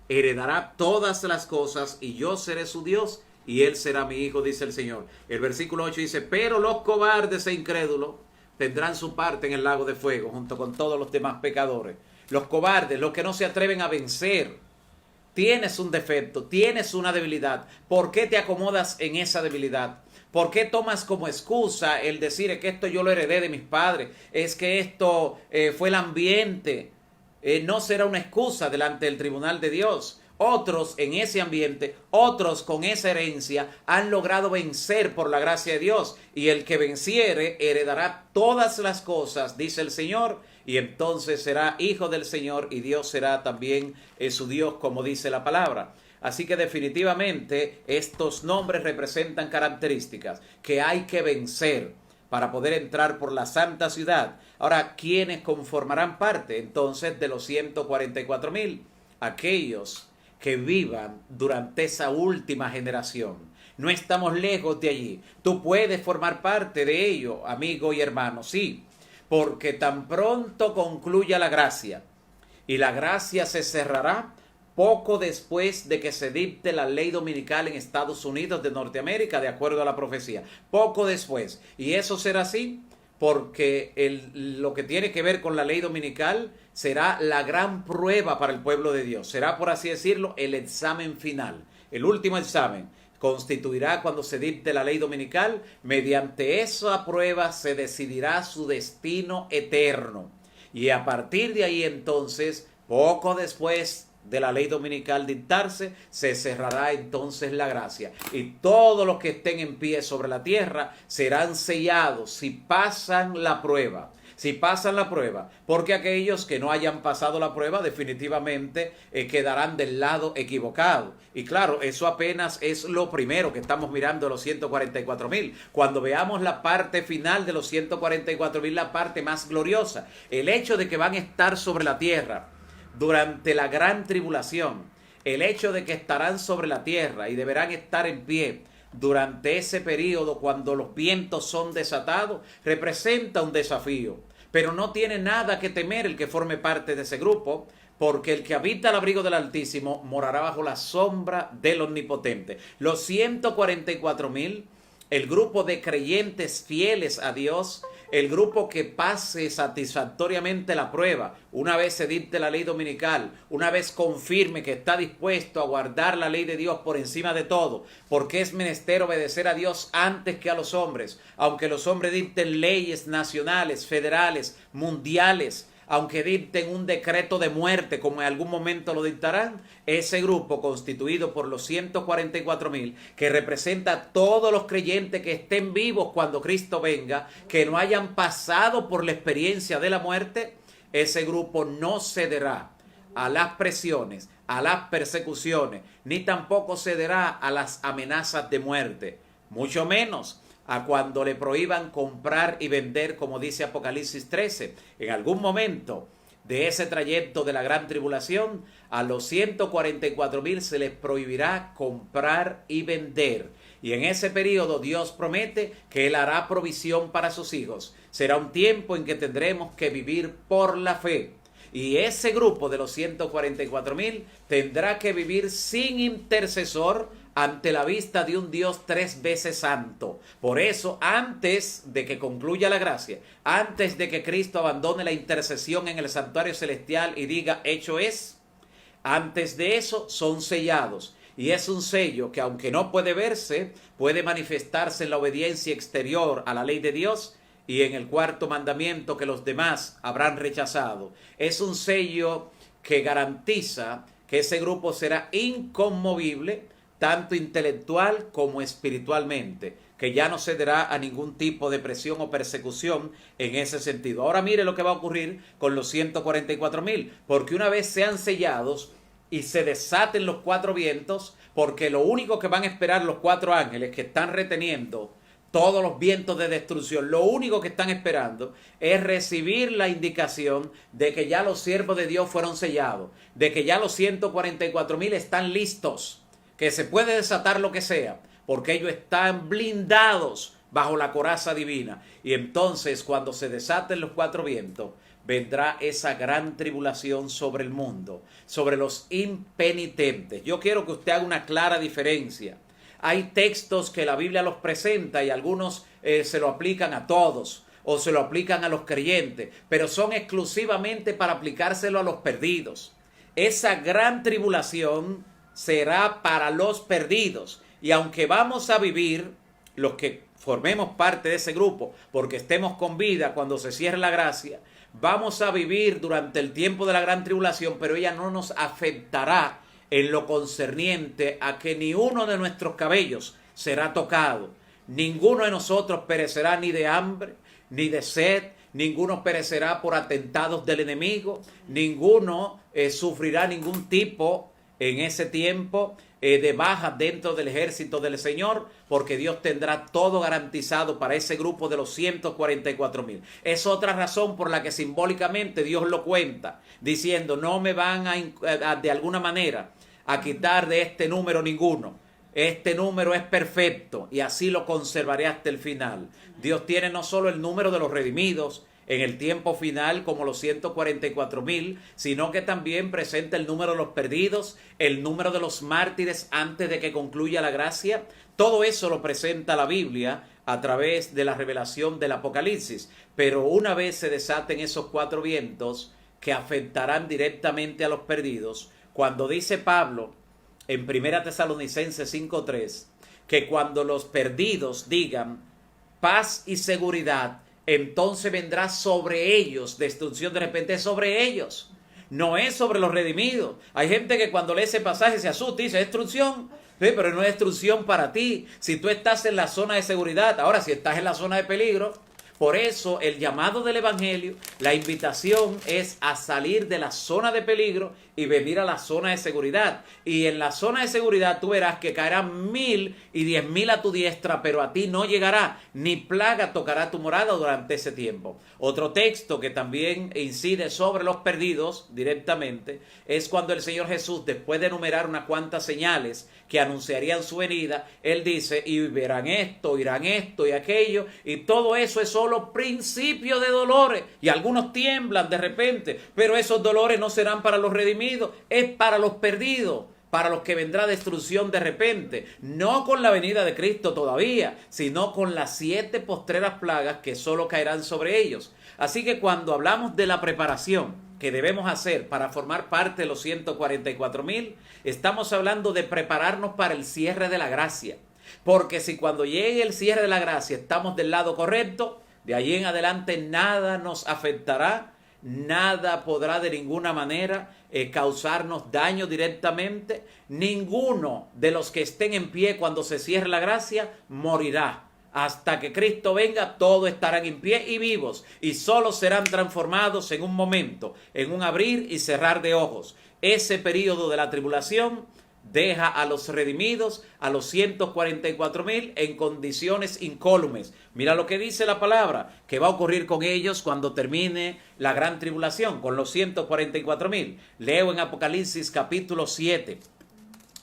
heredará todas las cosas, y yo seré su Dios y él será mi hijo, dice el Señor. El versículo 8 dice: pero los cobardes e incrédulos tendrán su parte en el lago de fuego junto con todos los demás pecadores. Los cobardes, los que no se atreven a vencer. Tienes un defecto, tienes una debilidad. ¿Por qué te acomodas en esa debilidad? ¿Por qué tomas como excusa el decir que esto yo lo heredé de mis padres? Es que esto fue el ambiente. No será una excusa delante del tribunal de Dios. Otros en ese ambiente, otros con esa herencia, han logrado vencer por la gracia de Dios. Y el que venciere heredará todas las cosas, dice el Señor, y entonces será hijo del Señor, y Dios será también su Dios, como dice la palabra. Así que definitivamente estos nombres representan características que hay que vencer para poder entrar por la santa ciudad. Ahora, ¿quiénes conformarán parte entonces de los 144,000? Aquellos que vivan durante esa última generación. No estamos lejos de allí. Tú puedes formar parte de ello, amigo y hermano, sí, porque tan pronto concluya la gracia, y la gracia se cerrará poco después de que se dicte la ley dominical en Estados Unidos de Norteamérica, de acuerdo a la profecía. Poco después. Y eso será así porque lo que tiene que ver con la ley dominical será la gran prueba para el pueblo de Dios. Será, por así decirlo, el examen final. El último examen constituirá cuando se dicte la ley dominical. Mediante esa prueba se decidirá su destino eterno. Y a partir de ahí entonces, poco después de la ley dominical dictarse, se cerrará entonces la gracia, y todos los que estén en pie sobre la tierra serán sellados si pasan la prueba. Si pasan la prueba, porque aquellos que no hayan pasado la prueba definitivamente quedarán del lado equivocado. Y claro, eso apenas es lo primero que estamos mirando de los 144,000. Cuando veamos la parte final de los 144,000, la parte más gloriosa, el hecho de que van a estar sobre la tierra durante la gran tribulación, el hecho de que estarán sobre la tierra y deberán estar en pie durante ese periodo cuando los vientos son desatados, representa un desafío. Pero no tiene nada que temer el que forme parte de ese grupo, porque el que habita al abrigo del Altísimo morará bajo la sombra del Omnipotente. Los 144,000, el grupo de creyentes fieles a Dios, el grupo que pase satisfactoriamente la prueba, una vez se dicte la ley dominical, una vez confirme que está dispuesto a guardar la ley de Dios por encima de todo, porque es menester obedecer a Dios antes que a los hombres, aunque los hombres dicten leyes nacionales, federales, mundiales, aunque dicten un decreto de muerte, como en algún momento lo dictarán, ese grupo constituido por los 144,000, que representa a todos los creyentes que estén vivos cuando Cristo venga, que no hayan pasado por la experiencia de la muerte, ese grupo no cederá a las presiones, a las persecuciones, ni tampoco cederá a las amenazas de muerte, mucho menos a cuando le prohíban comprar y vender, como dice Apocalipsis 13. En algún momento de ese trayecto de la gran tribulación, a los 144,000 se les prohibirá comprar y vender. Y en ese periodo Dios promete que Él hará provisión para sus hijos. Será un tiempo en que tendremos que vivir por la fe. Y ese grupo de los 144,000 tendrá que vivir sin intercesor ante la vista de un Dios 3 veces santo. Por eso, antes de que concluya la gracia, antes de que Cristo abandone la intercesión en el santuario celestial y diga, hecho es, antes de eso son sellados. Y es un sello que, aunque no puede verse, puede manifestarse en la obediencia exterior a la ley de Dios y en el cuarto mandamiento que los demás habrán rechazado. Es un sello que garantiza que ese grupo será inconmovible, tanto intelectual como espiritualmente. que ya no cederá a ningún tipo de presión o persecución en ese sentido. Ahora mire lo que va a ocurrir con los 144,000, porque una vez sean sellados y se desaten los 4 vientos, porque lo único que van a esperar los 4 ángeles que están reteniendo todos los vientos de destrucción, lo único que están esperando es recibir la indicación de que ya los siervos de Dios fueron sellados, de que ya los 144,000 están listos, que se puede desatar lo que sea, porque ellos están blindados bajo la coraza divina. Y entonces, cuando se desaten los 4 vientos, vendrá esa gran tribulación sobre el mundo, sobre los impenitentes. Yo quiero que usted haga una clara diferencia. Hay textos que la Biblia los presenta y algunos se lo aplican a todos o se lo aplican a los creyentes, pero son exclusivamente para aplicárselo a los perdidos. Esa gran tribulación será para los perdidos, y aunque vamos a vivir, los que formemos parte de ese grupo, porque estemos con vida cuando se cierre la gracia, vamos a vivir durante el tiempo de la gran tribulación, pero ella no nos afectará en lo concerniente a que ni uno de nuestros cabellos será tocado. Ninguno de nosotros perecerá ni de hambre, ni de sed, ninguno perecerá por atentados del enemigo, ninguno sufrirá ningún tipo en ese tiempo de baja dentro del ejército del Señor, porque Dios tendrá todo garantizado para ese grupo de los 144,000. Es otra razón por la que simbólicamente Dios lo cuenta, diciendo: no me van a de alguna manera a quitar de este número ninguno. Este número es perfecto y así lo conservaré hasta el final. Dios tiene no solo el número de los redimidos en el tiempo final como los 144,000, sino que también presenta el número de los perdidos, el número de los mártires antes de que concluya la gracia. Todo eso lo presenta la Biblia a través de la revelación del Apocalipsis. Pero una vez se desaten esos 4 vientos que afectarán directamente a los perdidos, cuando dice Pablo en 1 Tesalonicenses 5:3 que cuando los perdidos digan paz y seguridad, entonces vendrá sobre ellos destrucción. De repente es sobre ellos, no es sobre los redimidos. Hay gente que cuando lee ese pasaje se asusta y dice destrucción. Sí, pero no es destrucción para ti si tú estás en la zona de seguridad. Ahora, si estás en la zona de peligro, por eso el llamado del Evangelio, la invitación es a salir de la zona de peligro y venir a la zona de seguridad. Y en la zona de seguridad tú verás que caerán 1,000 y 10,000 a tu diestra, pero a ti no llegará, ni plaga tocará tu morada durante ese tiempo. Otro texto que también incide sobre los perdidos directamente es cuando el Señor Jesús, después de enumerar unas cuantas señales que anunciarían su venida, Él dice: y verán esto, irán esto y aquello, y todo eso es solo principio de dolores, y algunos tiemblan de repente, pero esos dolores no serán para los redimidos, es para los perdidos, para los que vendrá destrucción de repente, no con la venida de Cristo todavía, sino con las 7 postreras plagas que solo caerán sobre ellos. Así que cuando hablamos de la preparación que debemos hacer para formar parte de los 144,000, estamos hablando de prepararnos para el cierre de la gracia. Porque si cuando llegue el cierre de la gracia estamos del lado correcto, de allí en adelante nada nos afectará, nada podrá de ninguna manera causarnos daño directamente. Ninguno de los que estén en pie cuando se cierre la gracia morirá. Hasta que Cristo venga, todos estarán en pie y vivos, y solo serán transformados en un momento, en un abrir y cerrar de ojos. Ese periodo de la tribulación deja a los redimidos, a los 144,000 en condiciones incólumes. Mira lo que dice la palabra, que va a ocurrir con ellos cuando termine la gran tribulación, con los 144,000. Leo en Apocalipsis capítulo 7.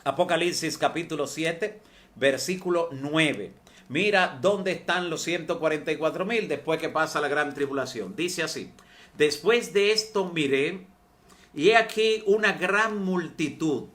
Apocalipsis capítulo 7, versículo 9. Mira dónde están los 144,000 después que pasa la gran tribulación. Dice así: después de esto miré, y he aquí una gran multitud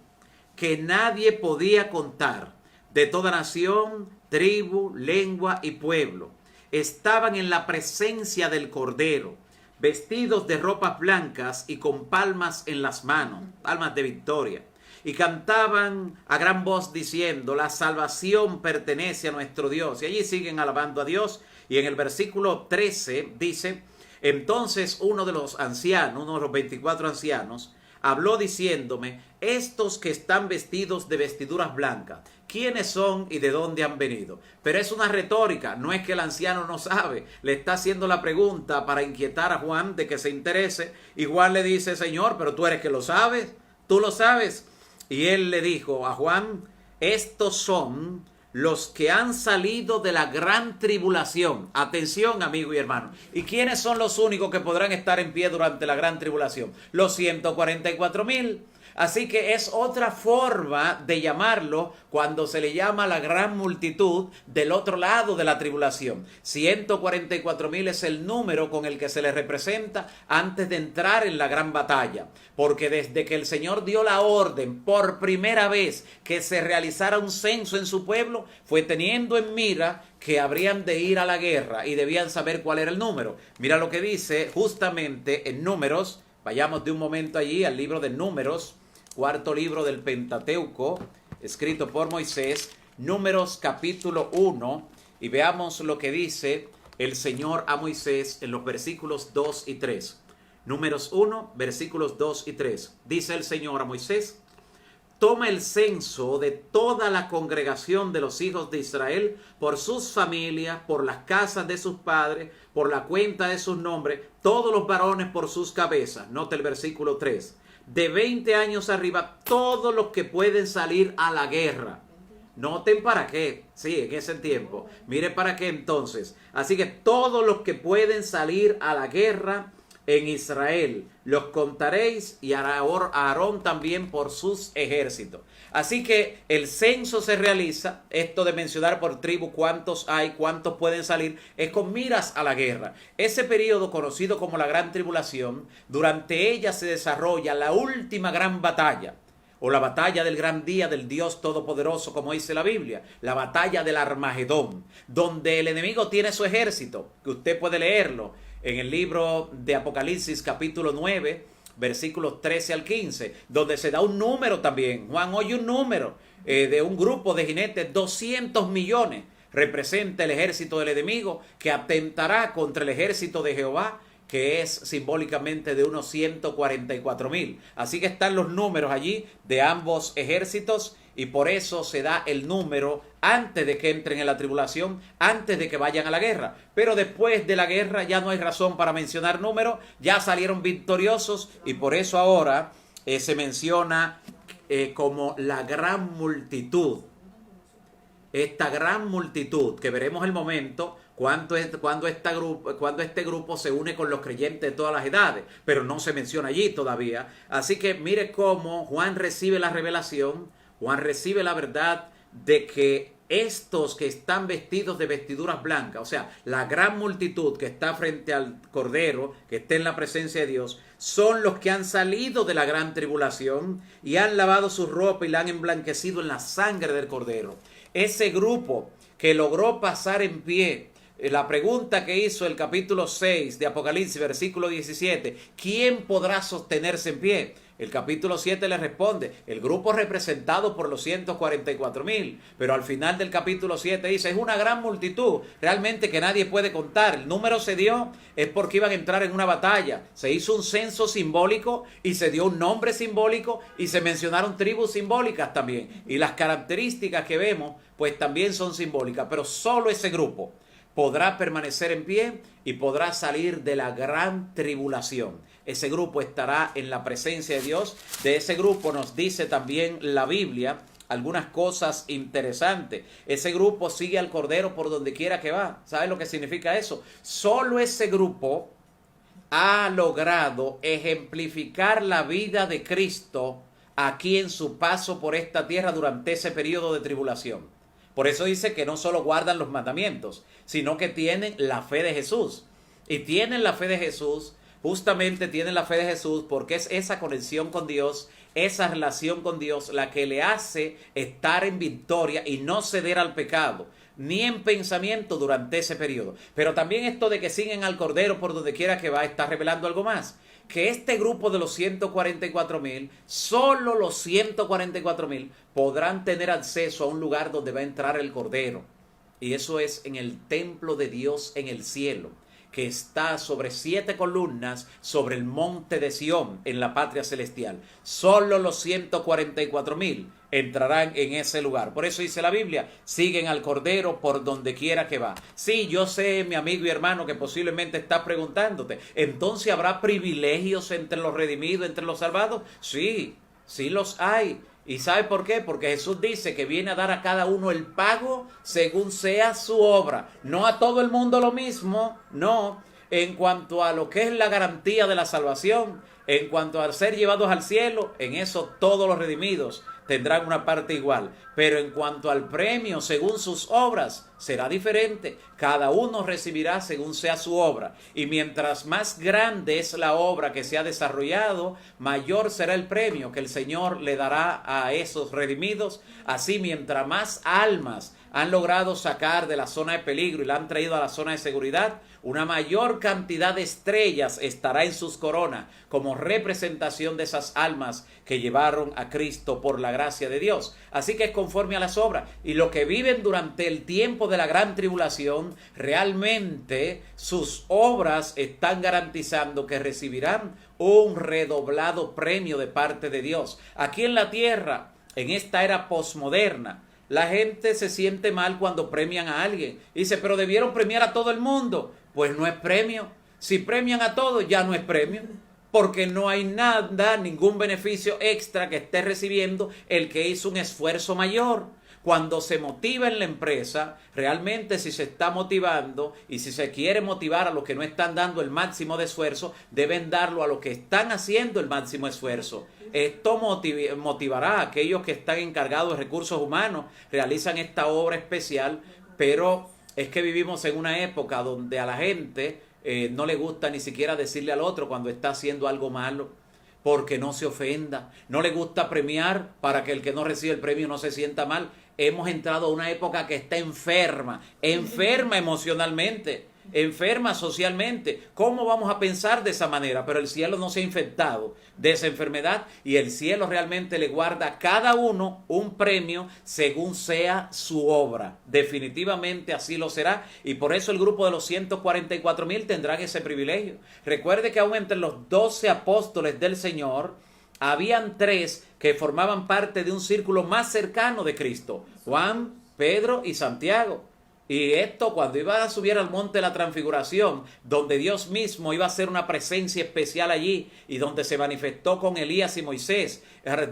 que nadie podía contar, de toda nación, tribu, lengua y pueblo. Estaban en la presencia del Cordero, vestidos de ropas blancas y con palmas en las manos, palmas de victoria. Y cantaban a gran voz diciendo: la salvación pertenece a nuestro Dios. Y allí siguen alabando a Dios. Y en el versículo 13 dice: entonces uno de los ancianos, uno de los 24 ancianos, habló diciéndome: estos que están vestidos de vestiduras blancas, quiénes son y de dónde han venido. Pero es una retórica, no es que el anciano no sabe, le está haciendo la pregunta para inquietar a Juan de que se interese. Y Juan le dice, Señor, pero tú eres que lo sabes, tú lo sabes. Y él le dijo a Juan, estos son los que han salido de la gran tribulación. Atención, amigo y hermano. ¿Y quiénes son los únicos que podrán estar en pie durante la gran tribulación? Los 144,000. Así que es otra forma de llamarlo cuando se le llama la gran multitud del otro lado de la tribulación. 144,000 es el número con el que se le representa antes de entrar en la gran batalla. Porque desde que el Señor dio la orden por primera vez que se realizara un censo en su pueblo, fue teniendo en mira que habrían de ir a la guerra y debían saber cuál era el número. Mira lo que dice justamente en Números. Vayamos de un momento allí al libro de Números, cuarto libro del Pentateuco, escrito por Moisés, Números capítulo 1, y veamos lo que dice el Señor a Moisés en los versículos 2 y 3. Números 1, versículos 2 y 3. Dice el Señor a Moisés, toma el censo de toda la congregación de los hijos de Israel por sus familias, por las casas de sus padres, por la cuenta de sus nombres, todos los varones por sus cabezas. Nota el versículo 3. De 20 años arriba, todos los que pueden salir a la guerra. Noten para qué, sí, en ese tiempo. Mire para qué entonces. Así que todos los que pueden salir a la guerra en Israel, los contaréis, y Aarón también por sus ejércitos. Así que el censo se realiza, esto de mencionar por tribu cuántos hay, cuántos pueden salir, es con miras a la guerra. Ese periodo conocido como la Gran Tribulación, durante ella se desarrolla la última gran batalla, o la batalla del gran día del Dios Todopoderoso, como dice la Biblia, la batalla del Armagedón, donde el enemigo tiene su ejército, que usted puede leerlo en el libro de Apocalipsis capítulo 9, versículos 13 al 15, donde se da un número también. Juan oye un número de un grupo de jinetes, 200 millones. Representa el ejército del enemigo que atentará contra el ejército de Jehová, que es simbólicamente de unos 144,000. Así que están los números allí de ambos ejércitos, y por eso se da el número antes de que entren en la tribulación, antes de que vayan a la guerra. Pero después de la guerra ya no hay razón para mencionar números, ya salieron victoriosos, y por eso ahora se menciona como la gran multitud. Esta gran multitud, que veremos el momento cuando este grupo se une con los creyentes de todas las edades, pero no se menciona allí todavía. Así que mire cómo Juan recibe la revelación, Juan recibe la verdad de que estos que están vestidos de vestiduras blancas, o sea, la gran multitud que está frente al Cordero, que está en la presencia de Dios, son los que han salido de la gran tribulación y han lavado su ropa y la han emblanquecido en la sangre del Cordero. Ese grupo que logró pasar en pie, la pregunta que hizo el capítulo 6 de Apocalipsis, versículo 17, ¿quién podrá sostenerse en pie? El capítulo 7 le responde, el grupo representado por los 144,000, pero al final del capítulo 7 dice, es una gran multitud, realmente que nadie puede contar. El número se dio, es porque iban a entrar en una batalla. Se hizo un censo simbólico y se dio un nombre simbólico y se mencionaron tribus simbólicas también. Y las características que vemos, pues también son simbólicas, pero solo ese grupo podrá permanecer en pie y podrá salir de la gran tribulación. Ese grupo estará en la presencia de Dios. De ese grupo nos dice también la Biblia algunas cosas interesantes. Ese grupo sigue al Cordero por donde quiera que va. ¿Sabe lo que significa eso? Solo ese grupo ha logrado ejemplificar la vida de Cristo aquí en su paso por esta tierra durante ese periodo de tribulación. Por eso dice que no solo guardan los mandamientos, sino que tienen la fe de Jesús. Y tienen la fe de Jesús, justamente tienen la fe de Jesús porque es esa conexión con Dios, esa relación con Dios la que le hace estar en victoria y no ceder al pecado, ni en pensamiento durante ese periodo. Pero también esto de que siguen al Cordero por donde quiera que va está revelando algo más. Que este grupo de los 144,000, solo los 144,000 podrán tener acceso a un lugar donde va a entrar el Cordero. Y eso es en el templo de Dios en el cielo, que está sobre 7 columnas sobre el monte de Sión en la patria celestial. Solo los 144,000 entrarán en ese lugar. Por eso dice la Biblia, siguen al Cordero por donde quiera que va. Sí, yo sé, mi amigo y hermano, que posiblemente estás preguntándote, ¿entonces habrá privilegios entre los redimidos, entre los salvados? Sí, sí los hay. ¿Y sabe por qué? Porque Jesús dice que viene a dar a cada uno el pago según sea su obra. No a todo el mundo lo mismo, no. En cuanto a lo que es la garantía de la salvación, en cuanto a ser llevados al cielo, en eso todos los redimidos tendrán una parte igual. Pero en cuanto al premio según sus obras, será diferente. Cada uno recibirá según sea su obra. Y mientras más grande es la obra que se ha desarrollado, mayor será el premio que el Señor le dará a esos redimidos. Así, mientras más almas han logrado sacar de la zona de peligro y la han traído a la zona de seguridad, una mayor cantidad de estrellas estará en sus coronas como representación de esas almas que llevaron a Cristo por la gracia de Dios. Así que es conforme a las obras. Y los que viven durante el tiempo de la gran tribulación, realmente sus obras están garantizando que recibirán un redoblado premio de parte de Dios. Aquí en la tierra, en esta era posmoderna, la gente se siente mal cuando premian a alguien. Dice, pero debieron premiar a todo el mundo. Pues no es premio. Si premian a todos, ya no es premio. Porque no hay nada, ningún beneficio extra que esté recibiendo el que hizo un esfuerzo mayor. Cuando se motiva en la empresa, realmente si se está motivando y si se quiere motivar a los que no están dando el máximo de esfuerzo, deben darlo a los que están haciendo el máximo esfuerzo. Esto motivará a aquellos que están encargados de recursos humanos, realizan esta obra especial, pero es que vivimos en una época donde a la gente no le gusta ni siquiera decirle al otro cuando está haciendo algo malo, porque no se ofenda. No le gusta premiar para que el que no recibe el premio no se sienta mal. Hemos entrado a una época que está enferma emocionalmente, enferma socialmente. ¿Cómo vamos a pensar de esa manera? Pero el cielo no se ha infectado de esa enfermedad y el cielo realmente le guarda a cada uno un premio según sea su obra. Definitivamente así lo será, y por eso el grupo de los 144,000 tendrán ese privilegio. Recuerde que aún entre los 12 apóstoles del Señor habían 3 que formaban parte de un círculo más cercano de Cristo: Juan, Pedro y Santiago. Y esto cuando iba a subir al monte de la transfiguración, donde Dios mismo iba a hacer una presencia especial allí y donde se manifestó con Elías y Moisés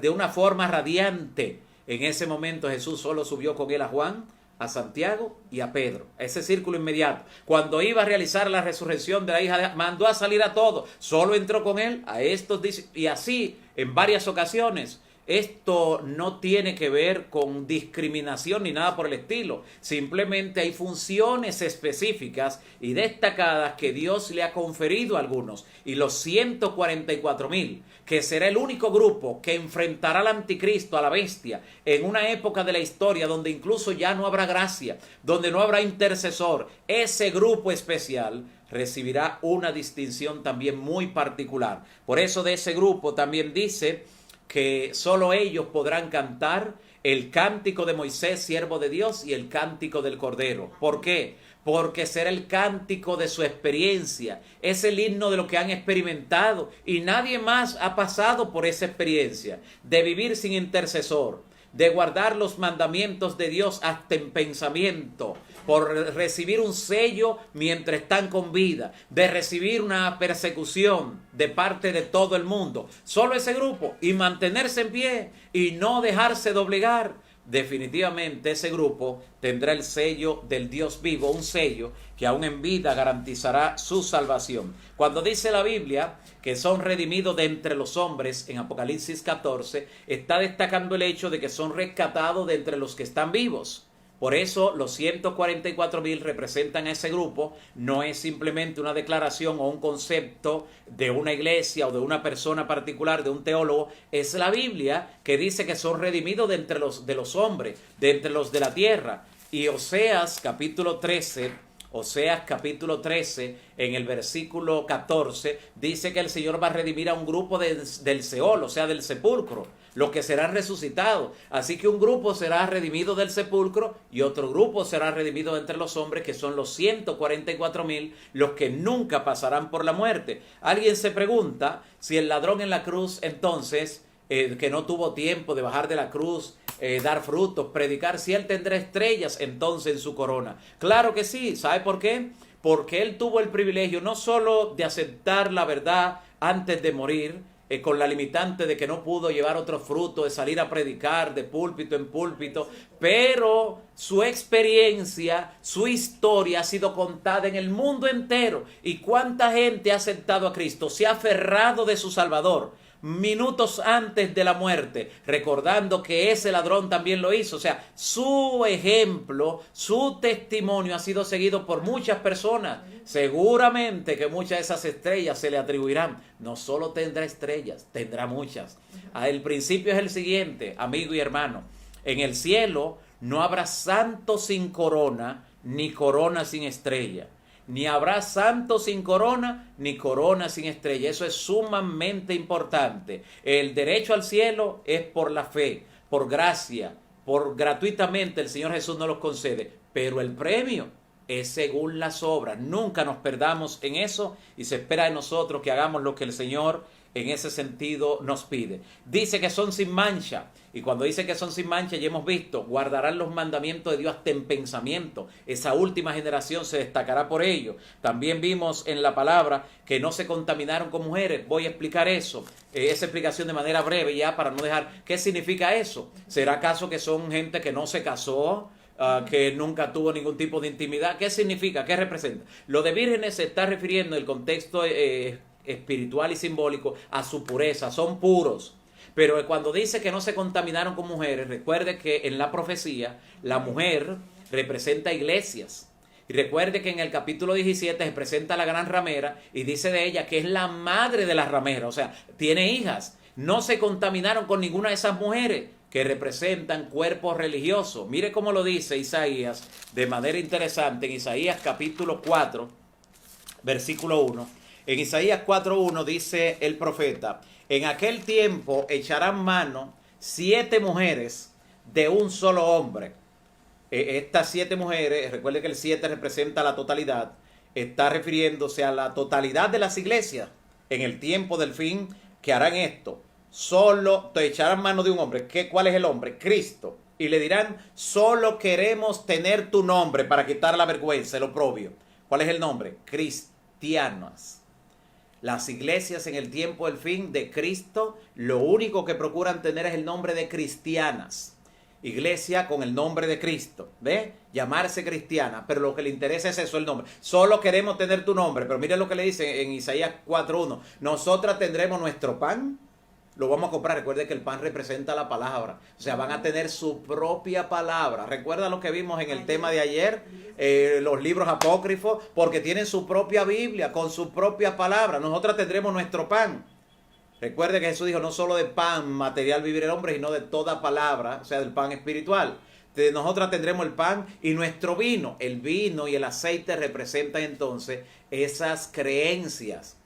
de una forma radiante. En ese momento Jesús solo subió con él a Juan, a Santiago y a Pedro, ese círculo inmediato. Cuando iba a realizar la resurrección de la hija, mandó a salir a todos, solo entró con él a estos, y así en varias ocasiones. Esto no tiene que ver con discriminación ni nada por el estilo. Simplemente hay funciones específicas y destacadas que Dios le ha conferido a algunos. Y los 144,000, que será el único grupo que enfrentará al anticristo, a la bestia, en una época de la historia donde incluso ya no habrá gracia, donde no habrá intercesor. Ese grupo especial recibirá una distinción también muy particular. Por eso de ese grupo también dice que solo ellos podrán cantar el cántico de Moisés, siervo de Dios, y el cántico del Cordero. ¿Por qué? Porque será el cántico de su experiencia, es el himno de lo que han experimentado, y nadie más ha pasado por esa experiencia de vivir sin intercesor, de guardar los mandamientos de Dios hasta en pensamiento, por recibir un sello mientras están con vida, de recibir una persecución de parte de todo el mundo. Solo ese grupo, y mantenerse en pie y no dejarse doblegar. Definitivamente ese grupo tendrá el sello del Dios vivo, un sello que aún en vida garantizará su salvación. Cuando dice la Biblia que son redimidos de entre los hombres, en Apocalipsis 14, está destacando el hecho de que son rescatados de entre los que están vivos. Por eso los 144,000 representan a ese grupo. No es simplemente una declaración o un concepto de una iglesia o de una persona particular, de un teólogo. Es la Biblia que dice que son redimidos de entre los hombres, de entre los de la tierra. Y Oseas capítulo 13, en el versículo 14, dice que el Señor va a redimir a un grupo del Seol, o sea, del sepulcro, los que serán resucitados. Así que un grupo será redimido del sepulcro y otro grupo será redimido entre los hombres, que son los 144,000, los que nunca pasarán por la muerte. Alguien se pregunta si el ladrón en la cruz, entonces, que no tuvo tiempo de bajar de la cruz, dar frutos, predicar, si él tendrá estrellas entonces en su corona. Claro que sí, ¿sabe por qué? Porque él tuvo el privilegio no solo de aceptar la verdad antes de morir, con la limitante de que no pudo llevar otro fruto, de salir a predicar de púlpito en púlpito, pero su experiencia, su historia ha sido contada en el mundo entero. ¿Y cuánta gente ha aceptado a Cristo? Se ha aferrado de su Salvador minutos antes de la muerte, recordando que ese ladrón también lo hizo. O sea, su ejemplo, su testimonio ha sido seguido por muchas personas. Seguramente que muchas de esas estrellas se le atribuirán. No solo tendrá estrellas, tendrá muchas. El principio es el siguiente, amigo y hermano. En el cielo no habrá santo sin corona, ni corona sin estrella. Ni habrá santo sin corona, ni corona sin estrella. Eso es sumamente importante. El derecho al cielo es por la fe, por gracia, por gratuitamente el Señor Jesús nos los concede. Pero el premio es según las obras. Nunca nos perdamos en eso y se espera de nosotros que hagamos lo que el Señor en ese sentido nos pide. Dice que son sin mancha. Y cuando dice que son sin mancha, ya hemos visto, guardarán los mandamientos de Dios hasta en pensamiento. Esa última generación se destacará por ello. También vimos en la palabra que no se contaminaron con mujeres. Voy a explicar eso, esa explicación de manera breve ya para no dejar. ¿Qué significa eso? ¿Será acaso que son gente que no se casó? Que nunca tuvo ningún tipo de intimidad. ¿Qué significa? ¿Qué representa? Lo de vírgenes se está refiriendo en el contexto espiritual y simbólico a su pureza. Son puros. Pero cuando dice que no se contaminaron con mujeres, recuerde que en la profecía la mujer representa iglesias. Y recuerde que en el capítulo 17 se presenta la gran ramera y dice de ella que es la madre de las rameras, o sea, tiene hijas. No se contaminaron con ninguna de esas mujeres que representan cuerpos religiosos. Mire cómo lo dice Isaías de manera interesante en Isaías capítulo 4, versículo 1. En Isaías 4:1 dice el profeta: en aquel tiempo echarán mano 7 mujeres de un solo hombre. Estas 7 mujeres, recuerde que el 7 representa la totalidad, está refiriéndose a la totalidad de las iglesias en el tiempo del fin que harán esto. Solo te echarán mano de un hombre. ¿Cuál es el hombre? Cristo. Y le dirán: solo queremos tener tu nombre para quitar la vergüenza, el oprobio. ¿Cuál es el nombre? Cristianos. Las iglesias en el tiempo del fin de Cristo, lo único que procuran tener es el nombre de cristianas. Iglesia con el nombre de Cristo, ¿ve? Llamarse cristiana, pero lo que le interesa es eso, el nombre. Solo queremos tener tu nombre, pero mire lo que le dice en Isaías 4:1. Nosotras tendremos nuestro pan, lo vamos a comprar. Recuerde que el pan representa la palabra. O sea, van a tener su propia palabra. Recuerda lo que vimos en el tema de ayer, los libros apócrifos, porque tienen su propia Biblia, con su propia palabra. Nosotras tendremos nuestro pan. Recuerde que Jesús dijo: no solo de pan material vivir el hombre, sino de toda palabra, o sea, del pan espiritual. Nosotras tendremos el pan y nuestro vino. El vino y el aceite representan entonces esas creencias.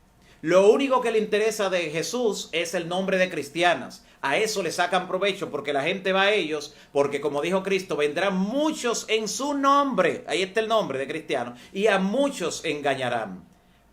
Lo único que le interesa de Jesús es el nombre de cristianas. A eso le sacan provecho porque la gente va a ellos, porque como dijo Cristo, vendrán muchos en su nombre. Ahí está el nombre de cristiano. Y a muchos engañarán.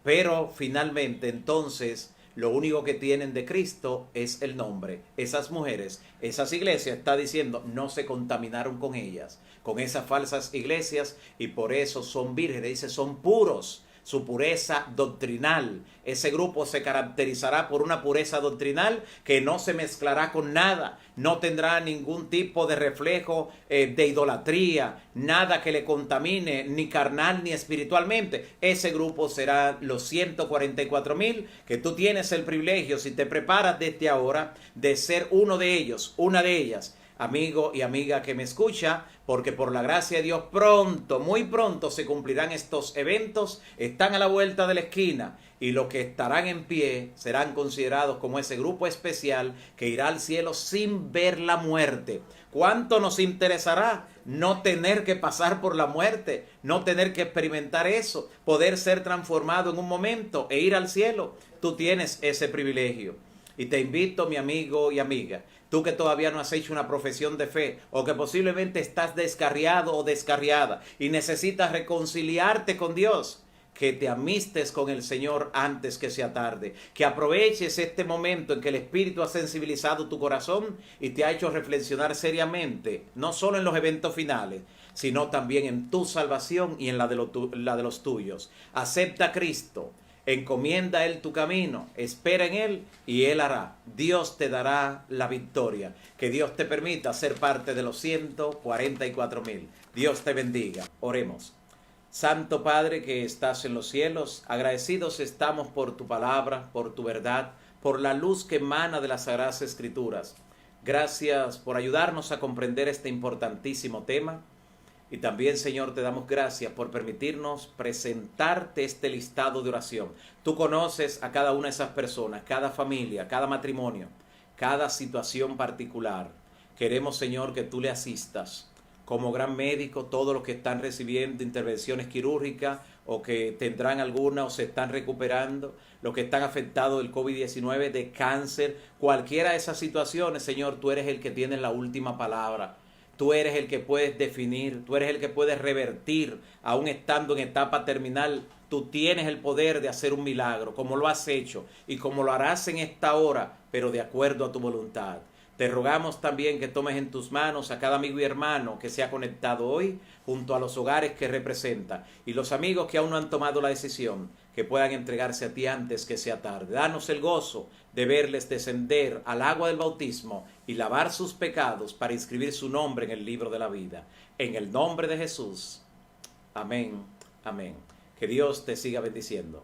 Pero finalmente entonces lo único que tienen de Cristo es el nombre. Esas mujeres, esas iglesias, está diciendo, no se contaminaron con ellas, con esas falsas iglesias, y por eso son vírgenes. Dice, son puros. Su pureza doctrinal. Ese grupo se caracterizará por una pureza doctrinal que no se mezclará con nada. No tendrá ningún tipo de reflejo de idolatría, nada que le contamine, ni carnal ni espiritualmente. Ese grupo será los 144,000 que tú tienes el privilegio, si te preparas desde ahora, de ser uno de ellos, una de ellas. Amigo y amiga que me escucha, porque por la gracia de Dios pronto, muy pronto se cumplirán estos eventos, están a la vuelta de la esquina, y los que estarán en pie serán considerados como ese grupo especial que irá al cielo sin ver la muerte. ¿Cuánto nos interesará no tener que pasar por la muerte, no tener que experimentar eso, poder ser transformado en un momento e ir al cielo? Tú tienes ese privilegio. Y te invito, mi amigo y amiga, tú que todavía no has hecho una profesión de fe, o que posiblemente estás descarriado o descarriada y necesitas reconciliarte con Dios, que te amistes con el Señor antes que sea tarde, que aproveches este momento en que el Espíritu ha sensibilizado tu corazón y te ha hecho reflexionar seriamente, no solo en los eventos finales, sino también en tu salvación y en la de los tuyos. Acepta a Cristo, encomienda a Él tu camino, espera en Él y Él hará. Dios te dará la victoria. Que Dios te permita ser parte de los 144,000. Dios te bendiga. Oremos. Santo Padre que estás en los cielos, agradecidos estamos por tu palabra, por tu verdad, por la luz que emana de las Sagradas Escrituras. Gracias por ayudarnos a comprender este importantísimo tema. Y también, Señor, te damos gracias por permitirnos presentarte este listado de oración. Tú conoces a cada una de esas personas, cada familia, cada matrimonio, cada situación particular. Queremos, Señor, que tú le asistas. Como gran médico, todos los que están recibiendo intervenciones quirúrgicas o que tendrán alguna o se están recuperando, los que están afectados del COVID-19, de cáncer, cualquiera de esas situaciones, Señor, tú eres el que tiene la última palabra. Tú eres el que puedes definir, tú eres el que puedes revertir, aún estando en etapa terminal. Tú tienes el poder de hacer un milagro, como lo has hecho y como lo harás en esta hora, pero de acuerdo a tu voluntad. Te rogamos también que tomes en tus manos a cada amigo y hermano que se ha conectado hoy junto a los hogares que representa y los amigos que aún no han tomado la decisión, que puedan entregarse a ti antes que sea tarde. Danos el gozo de verles descender al agua del bautismo y lavar sus pecados para inscribir su nombre en el libro de la vida. En el nombre de Jesús. Amén. Amén. Que Dios te siga bendiciendo.